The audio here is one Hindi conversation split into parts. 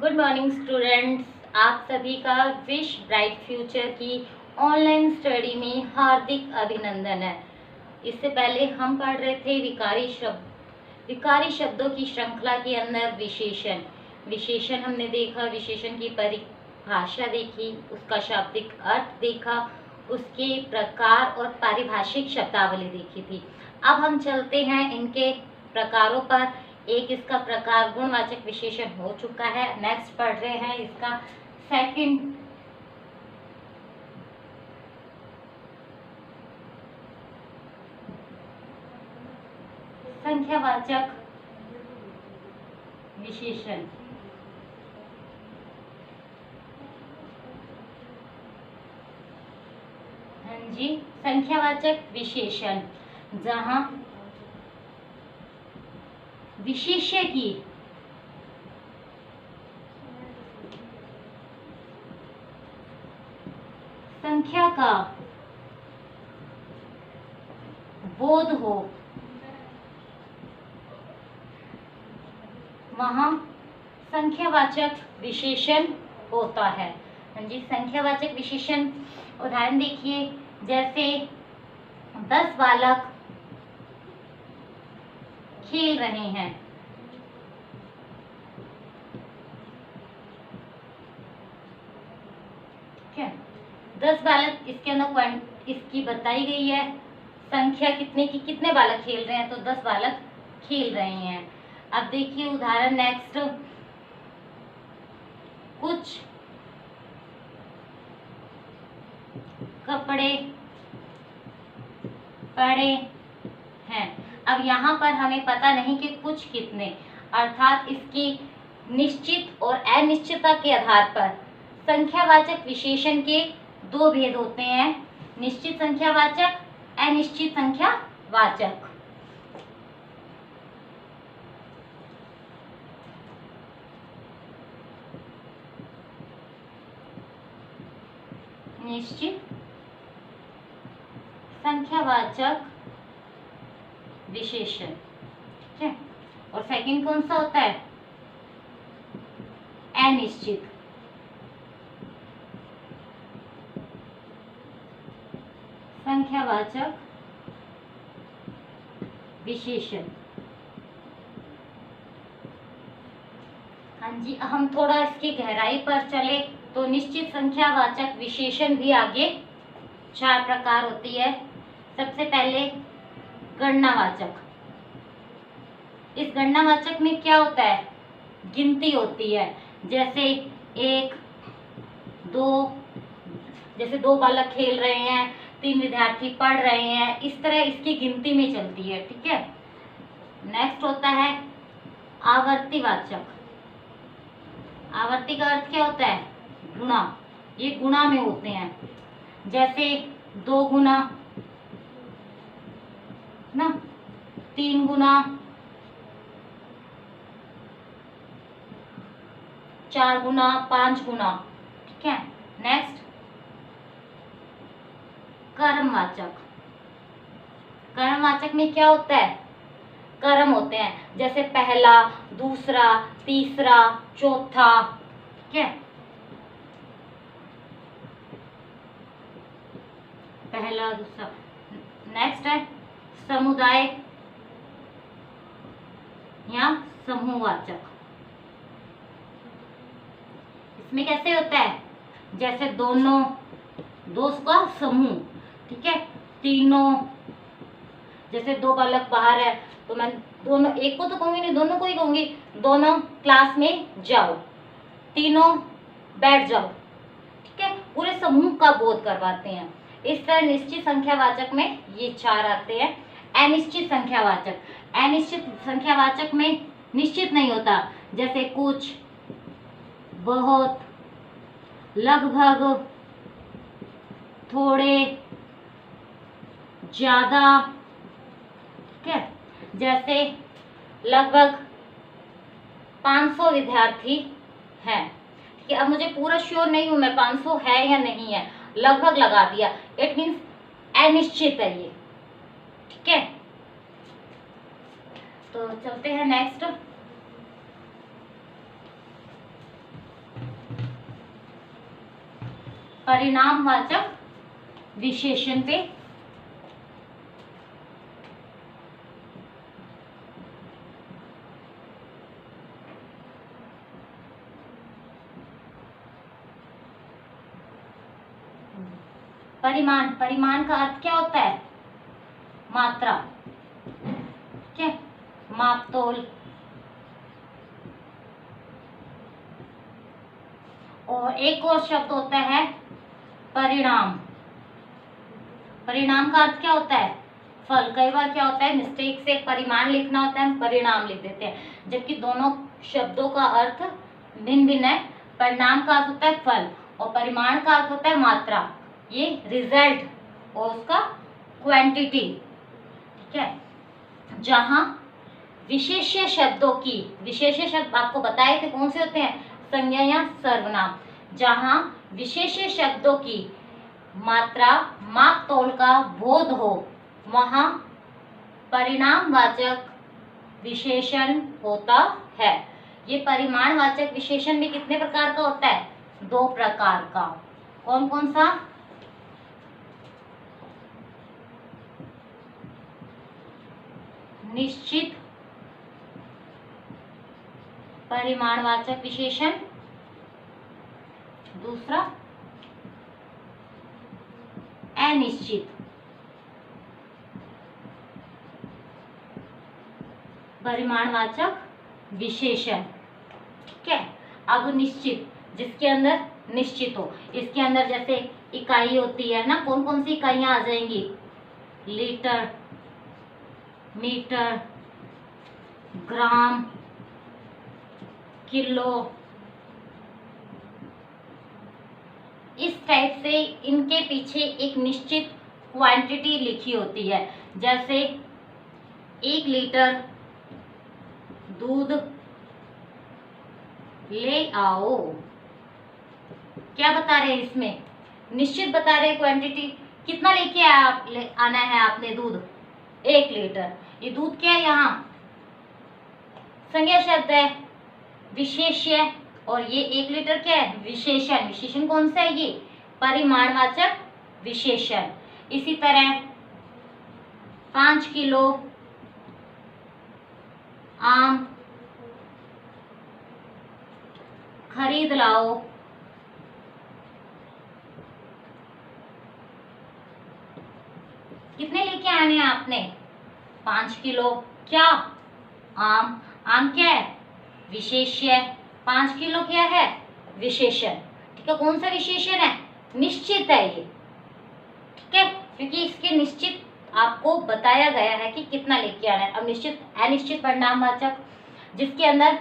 गुड मॉर्निंग स्टूडेंट्स, आप सभी का विश ब्राइट फ्यूचर की ऑनलाइन स्टडी में हार्दिक अभिनंदन है। इससे पहले हम पढ़ रहे थे विकारी शब्दों की श्रृंखला के अंदर विशेषण हमने देखा, विशेषण की परिभाषा देखी, उसका शाब्दिक अर्थ देखा, उसके प्रकार और पारिभाषिक शब्दावली देखी थी। अब हम चलते हैं इनके प्रकारों पर। एक इसका प्रकार गुणवाचक विशेषण हो चुका है। नेक्स्ट पढ़ रहे हैं इसका सेकंड संख्यावाचक विशेषण। हाँ जी, संख्यावाचक विशेषण जहां विशेष्य की संख्या का बोध हो, वहां संख्यावाचक विशेषण होता है। हाँ जी, संख्यावाचक विशेषण उदाहरण देखिए, जैसे 10 बालक खेल रहे हैं। ठीक है, 10 बालक, इसके अंदर इसकी बताई गई है संख्या कितने की, कितने बालक खेल रहे हैं, तो 10 बालक खेल रहे हैं। अब देखिए उदाहरण नेक्स्ट, कुछ कपड़े पड़े हैं। अब यहाँ पर हमें पता नहीं कि कुछ कितने, अर्थात इसकी निश्चित और अनिश्चितता के आधार पर संख्यावाचक विशेषण के दो भेद होते हैं, निश्चित संख्यावाचक, अनिश्चित संख्यावाचक। निश्चित संख्यावाचक विशेषण। ठीक है, और सेकंड कौन सा होता है, अनिश्चित संख्यावाचक विशेषण। हाँ जी, हम थोड़ा इसकी गहराई पर चले तो निश्चित संख्यावाचक विशेषण भी आगे 4 प्रकार होती है। सबसे पहले गणनावाचक। इस गणनावाचक में क्या होता है, गिनती होती है। जैसे 1, 2, जैसे 2 बालक खेल रहे हैं, 3 विद्यार्थी पढ़ रहे हैं, इस तरह इसकी गिनती में चलती है। ठीक है, नेक्स्ट होता है आवर्तीवाचक। आवर्ती का अर्थ क्या होता है, गुणा। ये गुणा में होते हैं, जैसे 2 गुना ना, 3 गुना, 4 गुना, 5 गुना। ठीक है, नेक्स्ट कर्मवाचक। कर्मवाचक में क्या होता है, कर्म होते हैं, जैसे पहला, दूसरा, तीसरा, चौथा। ठीक है, पहला, दूसरा। नेक्स्ट है समुदाय या समूहवाचक। इसमें कैसे होता है, जैसे दोनों, दोस्त का समूह। ठीक है, तीनों, जैसे 2 बालक बाहर है तो मैं दोनों, एक को तो कहूंगी नहीं, दोनों को ही कहूंगी, दोनों क्लास में जाओ, तीनों बैठ जाओ। ठीक है, पूरे समूह का बोध करवाते हैं। इस तरह निश्चित संख्यावाचक में ये 4 आते हैं। अनिश्चित संख्यावाचक। अनिश्चित संख्यावाचक में निश्चित नहीं होता, जैसे कुछ, बहुत, लगभग, थोड़े, ज्यादा। ठीक है, जैसे लगभग 500 विद्यार्थी हैं। ठीक है, अब मुझे पूरा श्योर नहीं हूं मैं 500 है या नहीं है, लगभग लगा दिया, इट मीन्स अनिश्चित है ये। ठीक है, तो चलते हैं नेक्स्ट। परिणामवाचक विशेषण पे परिमाण, परिमाण का अर्थ क्या होता है? मात्रा, ठीक है, मापतोल। और एक और शब्द होता है परिणाम। परिणाम का अर्थ क्या होता है? फल। कई बार क्या होता है, मिस्टेक से परिमाण लिखना होता है, हम परिणाम लिख देते हैं, जबकि दोनों शब्दों का अर्थ भिन्न भिन्न है। परिणाम का अर्थ होता है फल और परिमाण का अर्थ होता है मात्रा, ये रिजल्ट और उसका क्वांटिटी, ठीक है। जहां विशेष्य शब्दों की, विशेष्य शब्द आपको बताए थे कौन से होते हैं? संज्ञा या सर्वनाम। जहां विशेष्य शब्दों की मात्रा माप तोल का बोध हो, वहां परिणामवाचक विशेषण होता है। ये परिमाणवाचक विशेषण भी कितने प्रकार का होता है? 2 प्रकार का। कौन कौन सा? निश्चित परिमाणवाचक विशेषण, दूसरा अनिश्चित परिमाणवाचक विशेषण, ठीक है। अब निश्चित, जिसके अंदर निश्चित हो, इसके अंदर जैसे इकाई होती है ना, कौन कौन सी इकाइयां आ जाएंगी? लीटर, मीटर, ग्राम, किलो, इस टाइप से इनके पीछे एक निश्चित क्वांटिटी लिखी होती है। जैसे 1 लीटर दूध ले आओ, क्या बता रहे हैं इसमें? निश्चित बता रहे हैं क्वांटिटी। कितना लेके आना है आपने दूध? 1 लीटर। ये दूध क्या है? यहाँ संज्ञा शब्द है, विशेष्य, और ये 1 लीटर क्या है? विशेषण। विशेषण कौन सा है? ये परिमाणवाचक विशेषण। इसी तरह 5 किलो आम खरीद लाओ, कितने लेके आने हैं आपने? 5 किलो क्या? आम। आम क्या है? विशेष्य। 5 किलो क्या है? विशेषण, ठीक है। कौन सा विशेषण है? निश्चित है ये, ठीक है, क्योंकि इसके निश्चित आपको बताया गया है कि कितना लेके आना है। अब निश्चित अनिश्चित परिणामवाचक, जिसके अंदर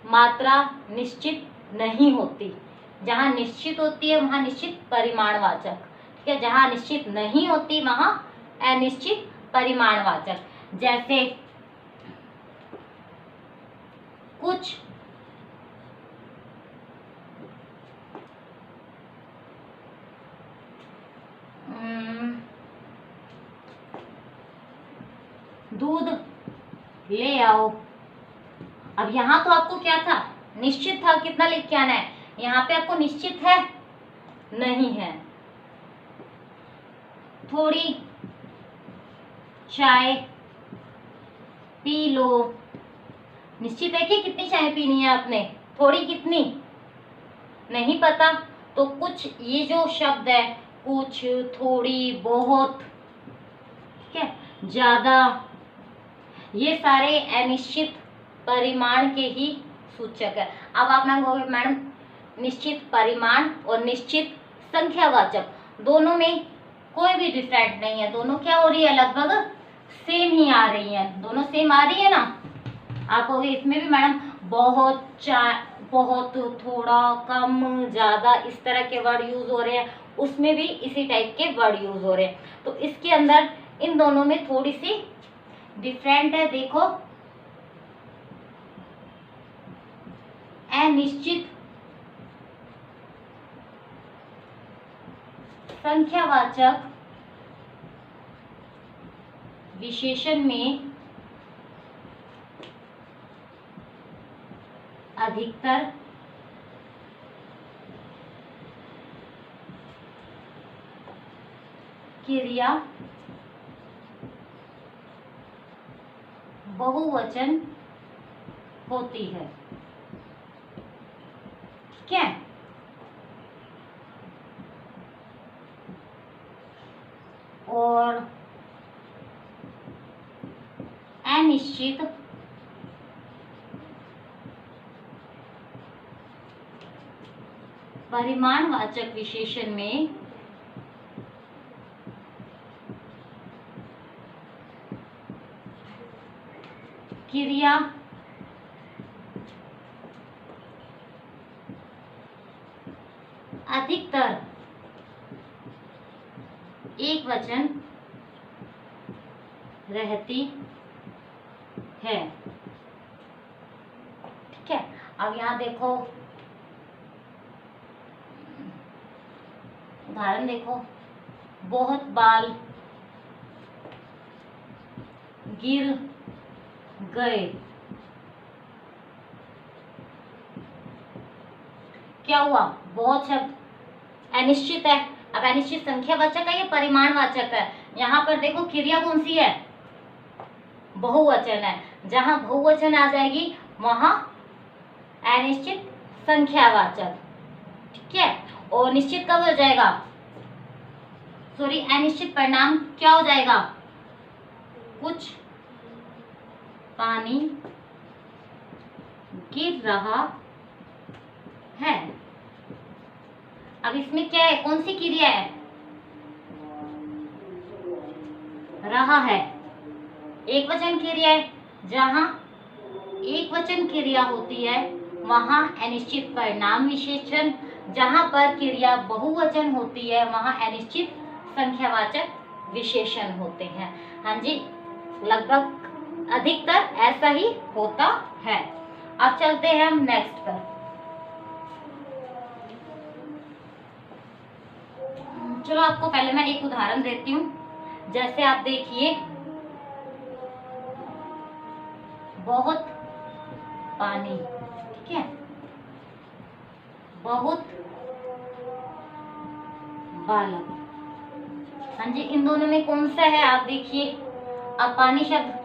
मात्रा निश्चित नहीं होती। जहां निश्चित होती है वहां निश्चित परिमाणवाचक, ठीक है। जहां निश्चित नहीं होती वहां अनिश्चित परिमाणवाचक। जैसे कुछ दूध ले आओ। अब यहाँ तो आपको क्या था? निश्चित था कितना लेके आना है। यहाँ पे आपको निश्चित है? नहीं है। थोड़ी चाय पी लो, निश्चित है कि कितनी चाय पीनी है आपने? थोड़ी कितनी नहीं पता। तो कुछ, ये जो शब्द है, कुछ, थोड़ी, बहुत, ठीक है, ज्यादा, ये सारे अनिश्चित परिमाण के ही सूचक है। अब आप ना कहोगे मैडम निश्चित परिमाण और निश्चित संख्यावाचक दोनों में कोई भी डिफरेंट नहीं है, दोनों क्या हो रही है? लगभग सेम ही आ रही है। दोनों सेम आ रही है ना। आप कहोगे इसमें भी मैडम बहुत, बहुत, थोड़ा, कम, ज्यादा, इस तरह के वर्ड यूज हो रहे हैं, उसमें भी इसी टाइप के वर्ड यूज हो रहे हैं। तो इसके अंदर इन दोनों में थोड़ी सी डिफरेंट है। देखो, अनिश्चित संख्यावाचक विशेषण में अधिकतर क्रिया बहुवचन होती है। ठीक है, और अनिश्चित परिमाणवाचक विशेषण में क्रिया अधिकतर एक वचन रहती है। ठीक है, अब यहाँ देखो उदाहरण देखो, बहुत बाल गिर गए। क्या हुआ, बहुत शब्द अनिश्चित है। अब अनिश्चित संख्यावाचक है या परिमाणवाचक है? यहाँ पर देखो क्रिया कौन सी है, बहुवचन है। जहां बहुवचन आ जाएगी वहां अनिश्चित संख्यावाचक। ठीक है, और निश्चित कब हो जाएगा, सॉरी अनिश्चित परिणाम क्या हो जाएगा, कुछ पानी गिर रहा है। अब इसमें क्या है, कौन सी क्रिया है, रहा है, एक वचन क्रिया है। जहां एक वचन क्रिया होती है वहां अनिश्चित परिणाम विशेषण, जहां पर क्रिया बहुवचन होती है वहां अनिश्चित संख्यावाचक विशेषण होते हैं। हाँ जी, लगभग अधिकतर ऐसा ही होता है। अब चलते हैं हम नेक्स्ट पर। चलो आपको पहले मैं एक उदाहरण देती हूँ। जैसे आप देखिए, बहुत पानी, ठीक है, बहुत बालक। हाँ जी, इन दोनों में कौन सा है आप देखिए। अब पानी शब्द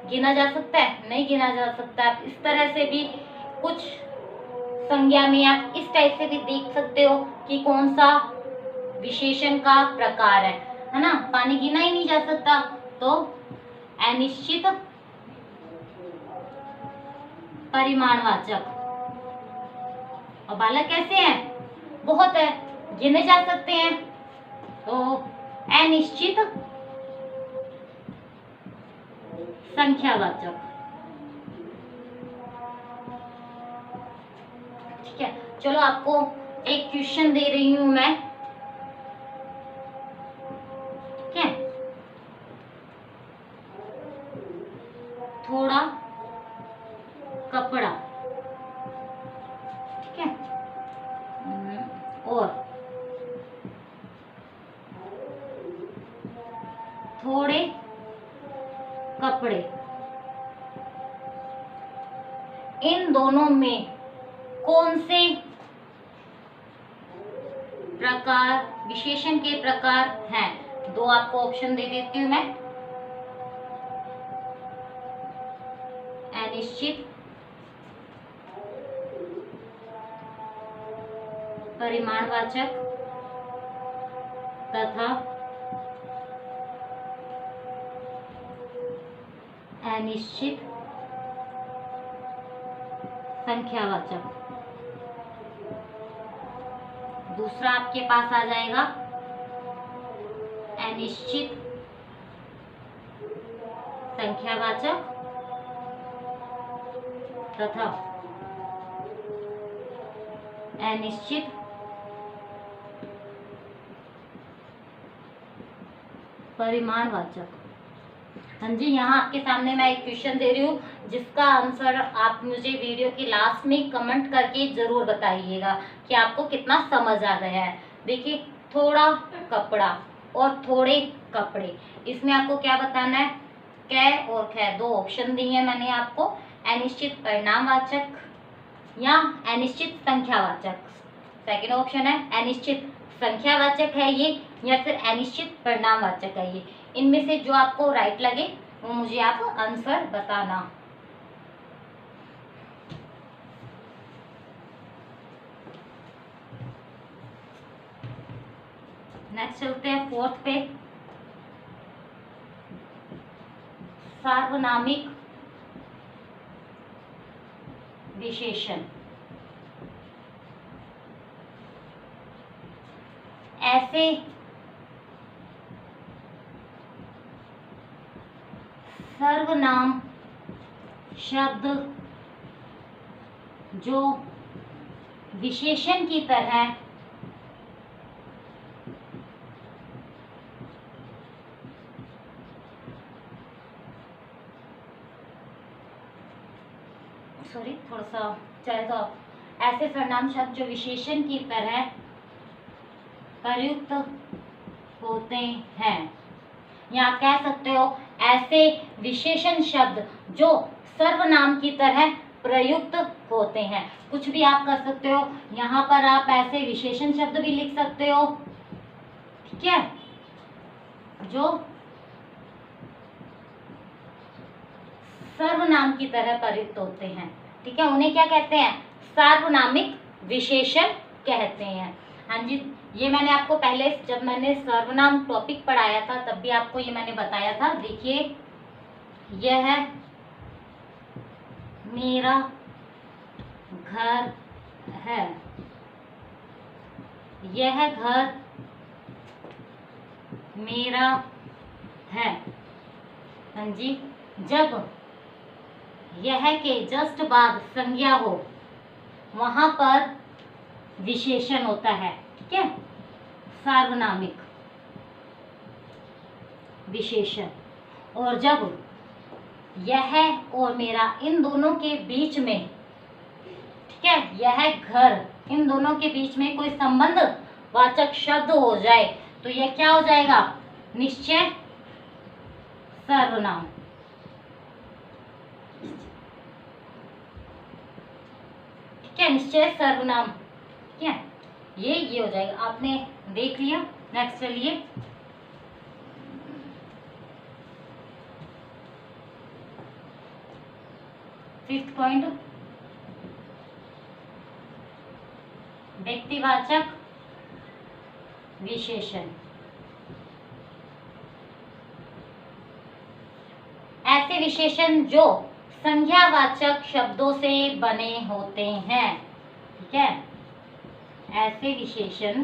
गिना जा सकता है, नहीं गिना जा सकता। आप इस तरह से भी कुछ संज्ञा में आप इस टाइप से भी देख सकते हो कि कौन सा विशेषण का प्रकार है ना। पानी गिना ही नहीं जा सकता, तो अनिश्चित परिमाणवाचक। और बालक कैसे हैं, बहुत है, गिने जा सकते हैं, तो अनिश्चित संख्यावाचक। ठीक है, चलो आपको एक क्वेश्चन दे रही हूं मैं। ठीक है, थोड़ा कपड़ा, ठीक है, और थोड़े कपड़े, इन दोनों में कौन से प्रकार विशेषण के प्रकार हैं? दो आपको ऑप्शन दे देती हूं मैं। अनिश्चित परिमाणवाचक तथा अनिश्चित संख्यावाचक। दूसरा आपके पास आ जाएगा अनिश्चित संख्यावाचक तथा अनिश्चित परिमाणवाचक। हाँ जी, यहाँ आपके सामने मैं एक क्वेश्चन दे रही हूँ जिसका आंसर आप मुझे वीडियो के लास्ट में कमेंट करके जरूर बताइएगा कि आपको कितना समझ आ गया है। देखिए, थोड़ा कपड़ा और थोड़े कपड़े, इसमें आपको क्या बताना है, कै और खे, दो ऑप्शन दिए हैं मैंने आपको, अनिश्चित परिणामवाचक या अनिश्चित संख्यावाचक। सेकंड ऑप्शन है अनिश्चित संख्यावाचक है ये, या फिर अनिश्चित परिणामवाचक है ये। इनमें से जो आपको राइट लगे वो मुझे आप आंसर बताना। नेक्स्ट चलते हैं फोर्थ पे, सार्वनामिक विशेषण। ऐसे सर्वनाम शब्द जो विशेषण की तरह थोड़ा सा चाहे तो ऐसे सर्वनाम शब्द जो विशेषण की तरह प्रयुक्त होते हैं, या आप कह सकते हो ऐसे विशेषण शब्द जो सर्वनाम की तरह प्रयुक्त होते हैं। कुछ भी आप कर सकते हो, यहाँ पर आप ऐसे विशेषण शब्द भी लिख सकते हो, ठीक है, जो सर्वनाम की तरह प्रयुक्त होते हैं, ठीक है, उन्हें क्या कहते हैं? सार्वनामिक विशेषण कहते हैं। हाँ जी, ये मैंने आपको पहले जब मैंने सर्वनाम टॉपिक पढ़ाया था तब भी आपको ये मैंने बताया था। देखिए, यह मेरा घर है, यह घर मेरा है। हाँ जी, जब यह के जस्ट बाद संज्ञा हो वहां पर विशेषण होता है, ठीक है, सार्वनामिक विशेषण। और जब यह और मेरा इन दोनों के बीच में, ठीक है, यह घर इन दोनों के बीच में कोई संबंध वाचक शब्द हो जाए तो यह क्या हो जाएगा? निश्चय सर्वनाम। ठीक है, निश्चय सर्वनाम, ठीक है, ये हो जाएगा। आपने देख लिया। नेक्स्ट चलिए, फिफ्थ पॉइंट, व्यक्तिवाचक विशेषण। ऐसे विशेषण जो संज्ञावाचक शब्दों से बने होते हैं, ठीक है, ऐसे विशेषण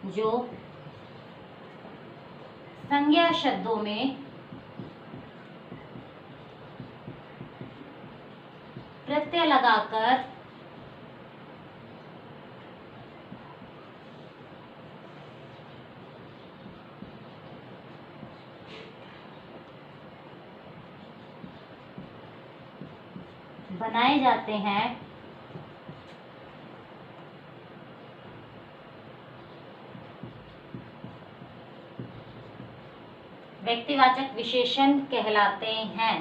जो संज्ञा शब्दों में प्रत्यय लगाकर बनाए जाते हैं, व्यक्तिवाचक विशेषण कहलाते हैं।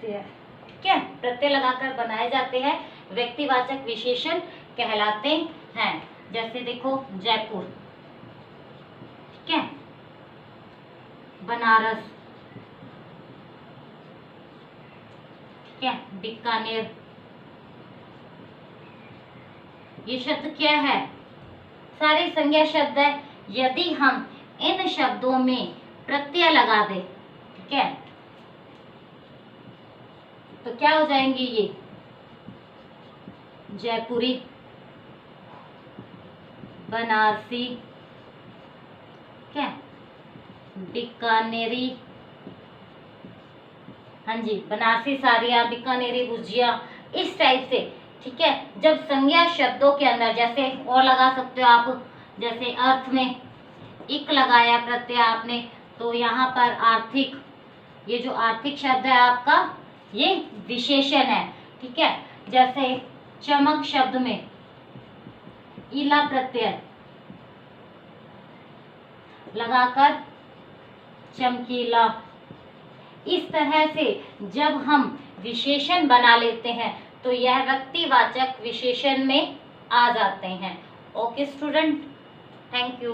ठीक है, प्रत्यय लगाकर बनाए जाते हैं, व्यक्तिवाचक विशेषण कहलाते हैं। जैसे देखो, जयपुर, ठीक है, बनारस, ठीक है, बीकानेर। ये शब्द क्या है? सारे संज्ञा शब्द है। यदि हम इन शब्दों में प्रत्यय लगा दे, ठीक है, तो क्या हो जाएंगे? ये जयपुरी, बनारसी, ठीक है, बीकानेरी, हाँ जी, बनारसी साड़ियाँ, बीकानेरी गुजिया, इस टाइप से, ठीक है। जब संज्ञा शब्दों के अंदर, जैसे और लगा सकते हो आप, जैसे अर्थ में इक लगाया प्रत्यय आपने, तो यहाँ पर आर्थिक, ये जो आर्थिक शब्द है आपका, ये विशेषण है, ठीक है। जैसे चमक शब्द में इला प्रत्यय लगाकर चमकीला। इस तरह से जब हम विशेषण बना लेते हैं तो यह व्यक्तिवाचक विशेषण में आ जाते हैं। Okay student, thank you.